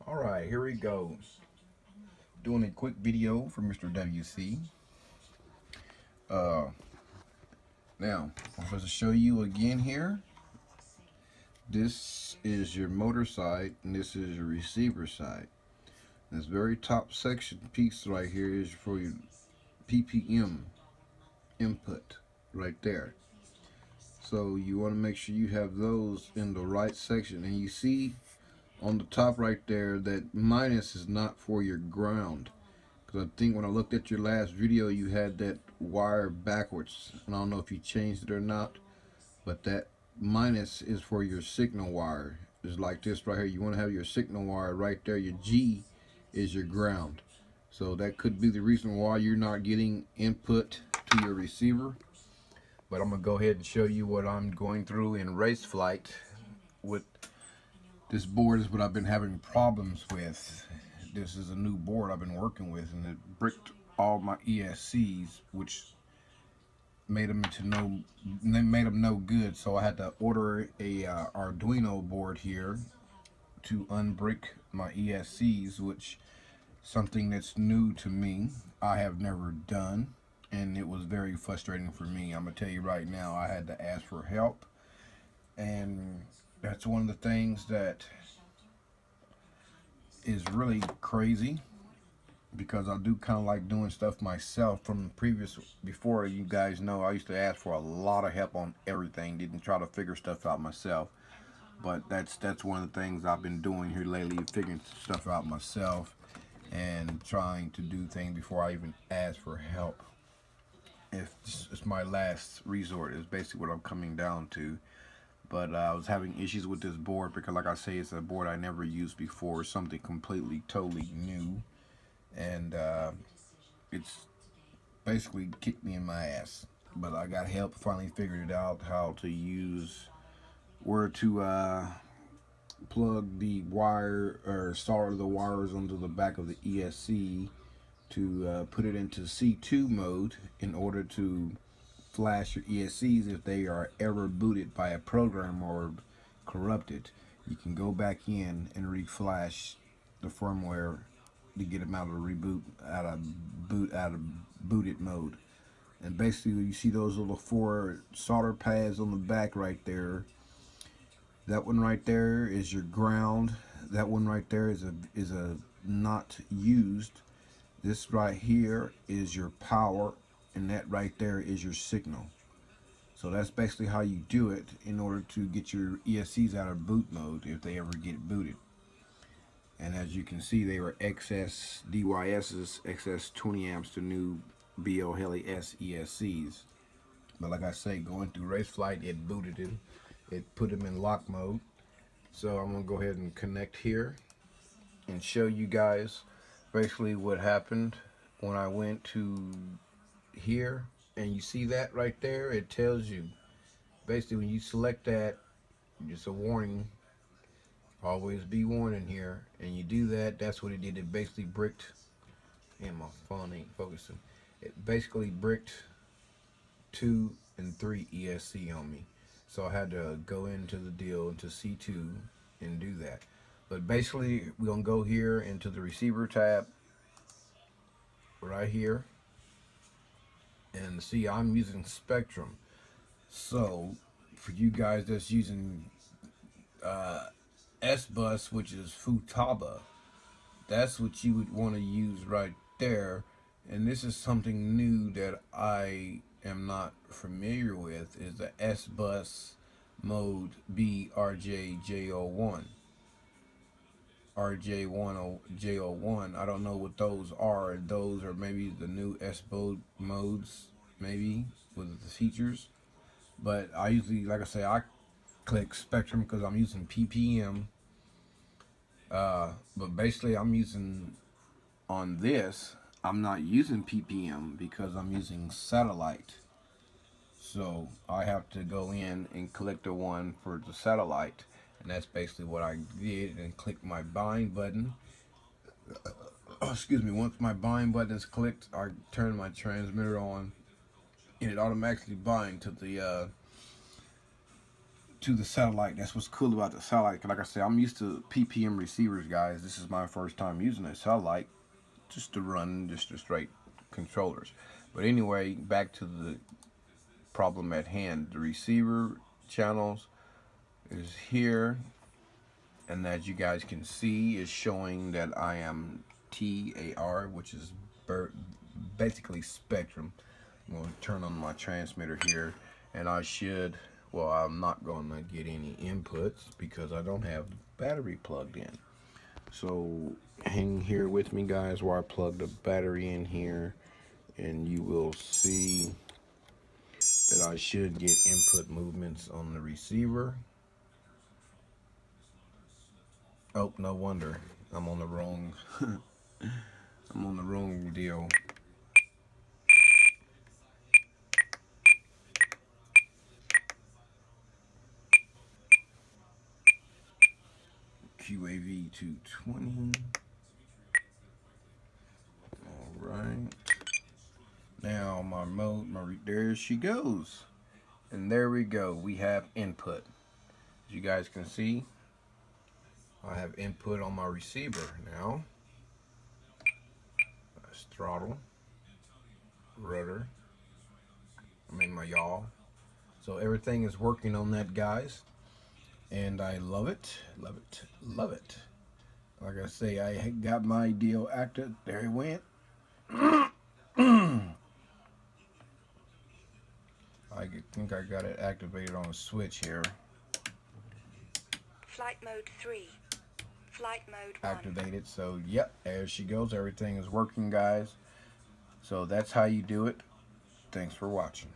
Alright, here we go. Doing a quick video for Mr. WC. Uh, Now, I'm supposed to show you again here. This is your motor side, and this is your receiver side. This very top section piece right here is for your PPM input right there. So you want to make sure you have those in the right section, and you see on the top right there that minus is not for your ground, because I think when I looked at your last video you had that wire backwards, and I don't know if you changed it or not, but that minus is for your signal wire. It's like this right here. You want to have your signal wire right there. Your G is your ground, so that could be the reason why you're not getting input to your receiver. But I'm gonna go ahead and show you what I'm going through in Raceflight with this board. Is what I've been having problems with. This is a new board I've been working with, and it bricked all my ESCs, which made them no good. So I had to order a Arduino board here to unbrick my ESCs, which something that's new to me. I have never done, and it was very frustrating for me. I'm gonna tell you right now, I had to ask for help, and that's one of the things that is really crazy, because I do kind of like doing stuff myself. From previous, before, you guys know, I used to ask for a lot of help on everything, didn't try to figure stuff out myself. But that's one of the things I've been doing here lately, figuring stuff out myself and trying to do things before I even ask for help. If it's my last resort, is basically what I'm coming down to. But I was having issues with this board because, like I say, it's a board I never used before, something completely, totally new, and it's basically kicked me in my ass. But I got help, finally figured it out how to use, where to plug the wire or solder the wires onto the back of the ESC to put it into C2 mode in order to flash your ESCs if they are ever booted by a program or corrupted. You can go back in and reflash the firmware to get them out of reboot, out of booted mode. And basically, you see those little 4 solder pads on the back right there. That one right there is your ground. That one right there is a not used. This right here is your power, and that right there is your signal. So that's basically how you do it in order to get your ESCs out of boot mode if they ever get booted. And as you can see, they were XS DYS's, XS 20 amps to new BL Heli S ESCs. But like I say, going through Raceflight, it booted him. It put him in lock mode. So I'm gonna go ahead and connect here and show you guys basically what happened when I went to here. And you see that right there, it tells you basically when you select that, just a warning, always be warned in here, and you do that. That's what it did. It basically bricked, and my phone ain't focusing, it basically bricked 2 and 3 ESC on me. So I had to go into the deal into C2 and do that. But basically, we're gonna go here into the receiver tab right here, and see, I'm using Spectrum. So for you guys that's using S-Bus, which is Futaba, that's what you would want to use right there. And this is something new that I am not familiar with, is the S-Bus mode BRJJ01. RJ1J01. I don't know what those are. Those are maybe the new S-Bode modes, maybe, with the features. But I usually, like I say, I click Spectrum because I'm using PPM. But basically, I'm using, on this, I'm not using PPM because I'm using satellite. So I have to go in and click the one for the satellite. And that's basically what I did, and click my bind button. Excuse me. Once my bind button is clicked, I turn my transmitter on, and it automatically binds to to the satellite. That's what's cool about the satellite. Like I said, I'm used to PPM receivers, guys. This is my first time using a satellite just to run just the straight controllers. But anyway, back to the problem at hand. The receiver channels is here, and as you guys can see, is showing that I am TAR, which is basically spectrum. I'm going to turn on my transmitter here, and I should, well, I'm not going to get any inputs because I don't have the battery plugged in. So hang here with me, guys, while I plug the battery in here, and you will see that I should get input movements on the receiver. Oh, no wonder. I'm on the wrong I'm on the wrong deal. QAV 220. All right. Now my mode, there she goes. And there we go. We have input. As you guys can see, I have input on my receiver now. That's throttle, rudder, my yaw. So everything is working on that, guys. And I love it, love it, love it. Like I say, I got my deal active. There it went. I think I got it activated on a switch here. Flight mode 3. Flight mode 1. Activated. So, yep, there she goes. Everything is working, guys. So that's how you do it. Thanks for watching.